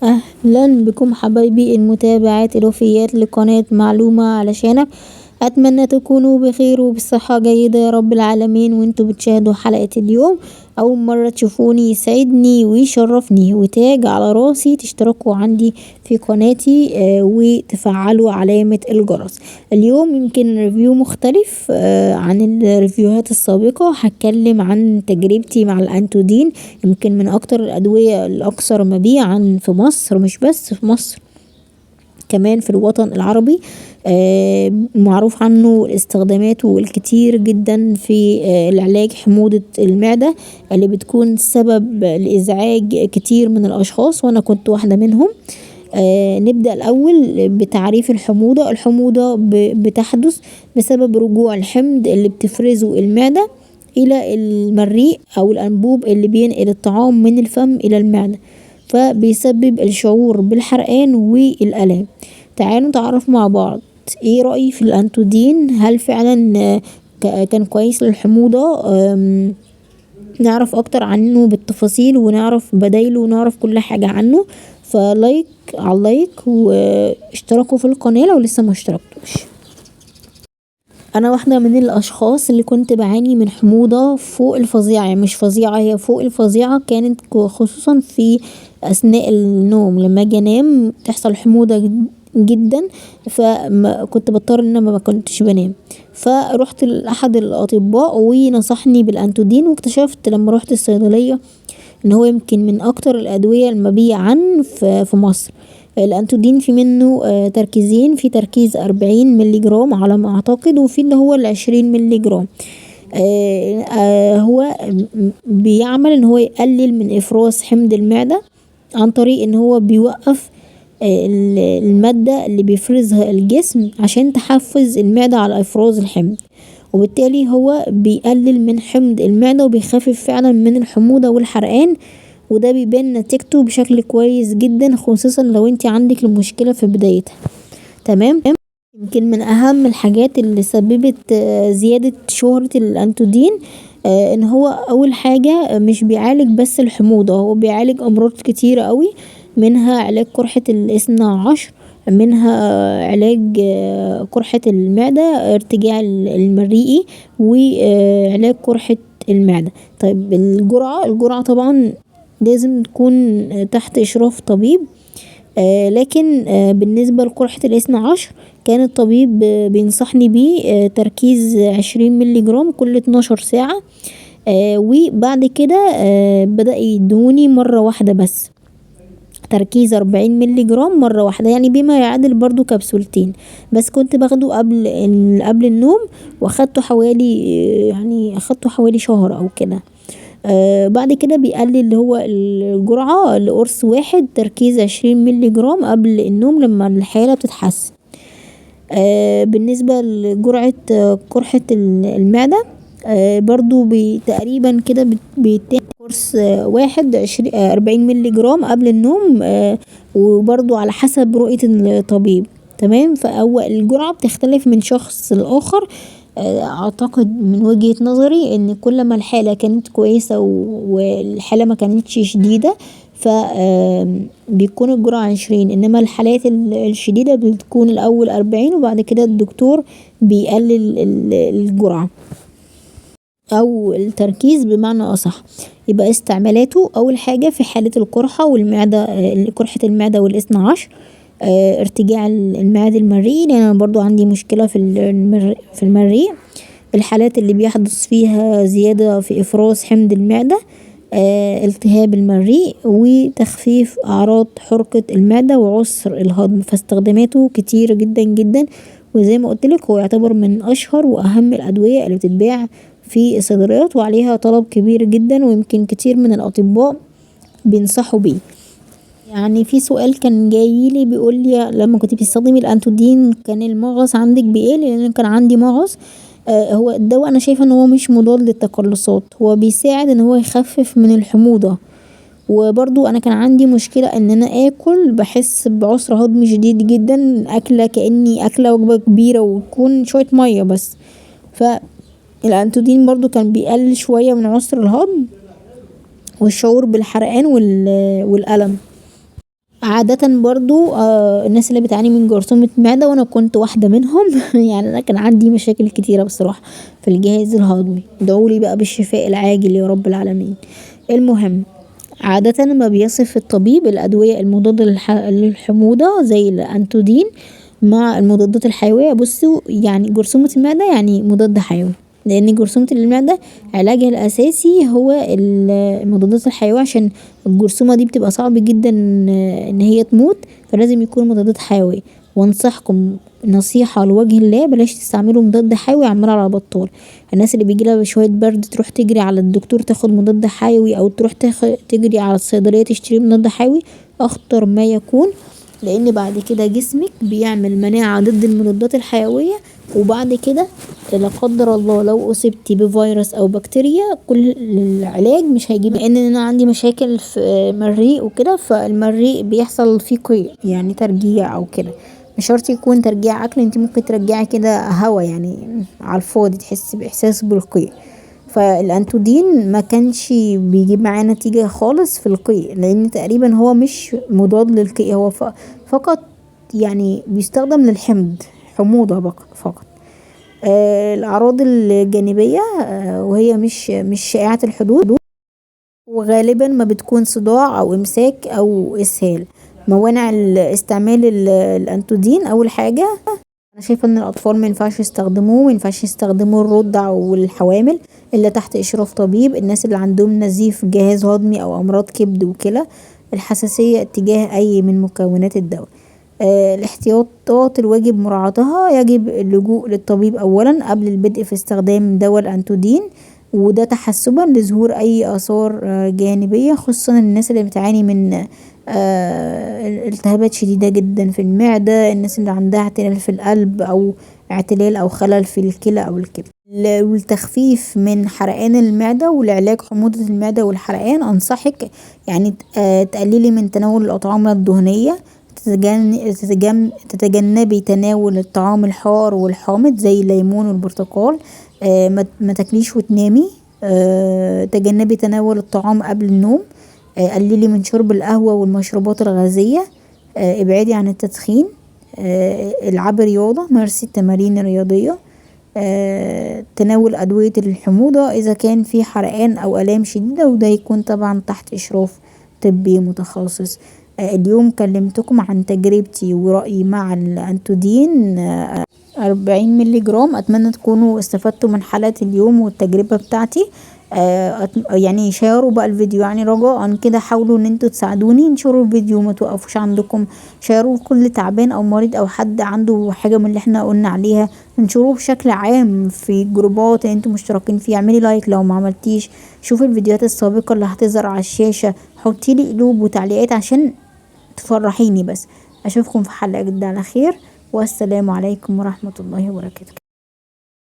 اهلا بكم حبايبي المتابعات الوفيات لقناة معلومة علشانك. اتمنى تكونوا بخير وبصحة جيدة يا رب العالمين وانتوا بتشاهدوا حلقة اليوم. اول مرة تشوفوني يسعدني ويشرفني وتاج على راسي تشتركوا عندي في قناتي وتفعلوا علامة الجرس. اليوم يمكن ريفيو مختلف عن الريفيوهات السابقة. هتكلم عن تجربتي مع الانتودين، يمكن من اكتر الادوية الاكثر مبيعا في مصر، مش بس في مصر كمان في الوطن العربي. معروف عنه استخداماته الكتير جدا في العلاج حموضة المعدة اللي بتكون سبب لإزعاج كتير من الأشخاص، وأنا كنت واحدة منهم. نبدأ الأول بتعريف الحموضة. الحموضة بتحدث بسبب رجوع الحمض اللي بتفرزه المعدة إلى المريء أو الأنبوب اللي بينقل الطعام من الفم إلى المعدة، فبيسبب الشعور بالحرقان والآلام. تعالوا نتعرف مع بعض ايه رأيي في الانتودين. هل فعلا كان كويس للحموضة؟ نعرف اكتر عنه بالتفاصيل ونعرف بدايله ونعرف كل حاجة عنه. فلايك على اللايك واشتركوا في القناة لو لسه ما اشتركتوش. انا واحدة من الاشخاص اللي كنت بعاني من حموضة فوق الفظيعة، يعني مش فظيعة، هي فوق الفظيعة. كانت خصوصا في اثناء النوم، لما اجي انام تحصل حموضة جدا، فكنت بضطر ان انا ما كنتش بنام. فروحت لاحد الاطباء ونصحني بالانتودين، واكتشفت لما روحت الصيدلية ان هو يمكن من اكتر الادوية المبيعا في مصر. الانتودين في منه تركيزين، في تركيز 40 ملي جرام على ما اعتقد، وفي اللي هو 20 ملي جرام. هو بيعمل ان هو يقلل من افراز حمض المعدة عن طريق ان هو بيوقف المادة اللي بيفرزها الجسم عشان تحفز المعدة على افراز الحمض، وبالتالي هو بيقلل من حمض المعدة وبيخفف فعلا من الحموضة والحرقان، وده بيبان نتيجته بشكل كويس جدا، خصوصا لو انت عندك المشكلة في بدايتها. تمام. يمكن من اهم الحاجات اللي سببت زيادة شهرة الانتودين ان هو اول حاجة مش بيعالج بس الحموضة، هو بيعالج امراض كتيرة قوي، منها علاج قرحة الاثنى عشر، منها علاج قرحة المعدة، ارتجاع المريئي، وعلاج قرحة المعدة. طيب الجرعة طبعا لازم تكون تحت اشراف طبيب. لكن بالنسبة لقرحة الاثنى عشر كان الطبيب بينصحني بيه تركيز 20 ملي جرام كل 12 ساعة. وبعد كده بدأ يدوني مرة واحدة بس تركيز 40 ملي جرام مرة واحدة، يعني بما يعادل برضو كبسولتين، بس كنت باخده قبل النوم، واخدته حوالي شهر او كده. بعد كده بيقلل اللي هو الجرعة لقرص واحد تركيز 20 ملي جرام قبل النوم لما الحالة بتتحسن. بالنسبة لجرعة قرحة المعدة برضو تقريبا كده بيتاخد قرص واحد 40 ملي جرام قبل النوم، وبرضو على حسب رؤية الطبيب. تمام. فأول الجرعة بتختلف من شخص لآخر. اعتقد من وجهة نظري ان كل ما الحالة كانت كويسة والحالة ما كانتش شديدة بيكون الجرعة 20، انما الحالات الشديدة بتكون الاول 40، وبعد كده الدكتور بيقلل الجرعة او التركيز بمعنى اصح. يبقى استعمالاته اول حاجة في حالة القرحة والمعدة، قرحة المعدة والاثنى عشر، ارتجاع المعاد المريء، لان انا برضو عندي مشكلة في المريء، الحالات اللي بيحدث فيها زيادة في افراز حمض المعدة، التهاب المريء، وتخفيف اعراض حرقة المعدة وعسر الهضم. فاستخداماته كتير جدا جدا، وزي ما قلتلك هو يعتبر من اشهر واهم الادوية اللي بتتباع في الصيدليات، وعليها طلب كبير جدا، ويمكن كتير من الاطباء بينصحوا بيه. يعني في سؤال كان جايلي بيقول لي لما كنت بتستخدمي الانتودين كان المغص عندك بيقل؟ لان كان عندي مغص. هو الدواء انا شايفه ان هو مش مضاد للتقلصات، هو بيساعد ان هو يخفف من الحموضة. وبرضو انا كان عندي مشكلة ان انا اكل بحس بعسر هضم شديد جدا، اكله كأني اكله وجبة كبيرة وتكون شوية مية بس. فالانتودين برضو كان بيقلل شوية من عسر الهضم والشعور بالحرقان والألم. عادة برضو الناس اللي بتعاني من جرثومة معدة، وانا كنت واحدة منهم يعني انا كان عندي مشاكل كتيرة بصراحة في الجهاز الهضمي. ادعولي بقى بالشفاء العاجل يا رب العالمين. المهم، عادة ما بيصف الطبيب الأدوية المضادة للحموضة زي الأنتودين مع المضادات الحيوية. بصوا يعني جرثومة المعدة يعني مضاد حيوي، لأن جرثومة المعدة علاجها الأساسي هو المضادات الحيوية، عشان الجرثومة دي بتبقى صعب جدا إن هي تموت، فلازم يكون مضادات حيوية. وانصحكم نصيحة لوجه الله، بلاش تستعملوا مضاد حيوي عمال على بطال. الناس اللي بيجيلها بشوية برد تروح تجري على الدكتور تاخد مضاد حيوي، او تروح تجري على الصيدلية تشتري مضاد حيوي، اخطر ما يكون، لان بعد كده جسمك بيعمل مناعة ضد المضادات الحيوية، وبعد كده لا قدر الله لو اصبتي بفيروس او بكتيريا كل العلاج مش هيجيب. لان انا عندي مشاكل في المريء وكده، فالمريء بيحصل فيه قيء يعني ترجيع او كده. مش شرط يكون ترجيع اكل، انت ممكن ترجعي كده هوا يعني على الفاضي تحسي باحساس بالقيء. فالانتودين ما كانش بيجيب معاه نتيجة خالص في القيء، لان تقريبا هو مش مضاد للقيء، هو فقط يعني بيستخدم للحمض، حموضة فقط. الأعراض الجانبية وهي مش شائعة الحدوث، وغالبا ما بتكون صداع أو إمساك أو إسهال. موانع استعمال الأنتودين، أول حاجة أنا شايفة إن الأطفال مينفعش يستخدموه، مينفعش يستخدموه الرضع والحوامل إلا تحت إشراف طبيب. الناس اللي عندهم نزيف جهاز هضمي أو أمراض كبد وكلى، الحساسية اتجاه أي من مكونات الدواء. الاحتياطات الواجب مراعاتها، يجب اللجوء للطبيب أولا قبل البدء في استخدام دواء الأنتودين، وده تحسبا لظهور أي آثار جانبية، خصوصا الناس اللي بتعاني من التهابات شديدة جدا في المعدة، الناس اللي عندها اعتلال في القلب أو اعتلال أو خلل في الكلى أو الكبد. والتخفيف من حرقان المعدة ولعلاج حموضة المعدة والحرقان، أنصحك يعني تقللي من تناول الأطعمة الدهنية، تتجنبي تناول الطعام الحار والحامض زي الليمون والبرتقال. ما تاكليش وتنامي. تجنبي تناول الطعام قبل النوم. قللي من شرب القهوة والمشروبات الغازية. ابعدي عن التدخين. العبي رياضة، مارسي التمارين الرياضية. تناول أدوية الحموضة إذا كان في حرقان أو آلام شديدة، وده يكون طبعا تحت إشراف طبي متخصص. اليوم كلمتكم عن تجربتي ورأيي مع الأنتودين 40 ملي جرام. أتمنى تكونوا استفدتوا من حلقة اليوم والتجربة بتاعتي. يعني شيروا بقى الفيديو، يعني رجاء كده حاولوا ان انتوا تساعدوني، انشروا الفيديو، ما توقفوش عندكم، شيروا كل تعبان او مريض او حد عنده حاجة من اللي احنا قلنا عليها، انشروه بشكل عام في جروبات اللي انتوا مشتركين فيها. اعملي لايك لو ما عملتيش، شوفي الفيديوهات السابقة اللي هتظهر على الشاشة، حطيلي قلوب وتعليقات عشان تفرحيني بس. اشوفكم في حلقة جديدة على خير، والسلام عليكم ورحمة الله وبركاته.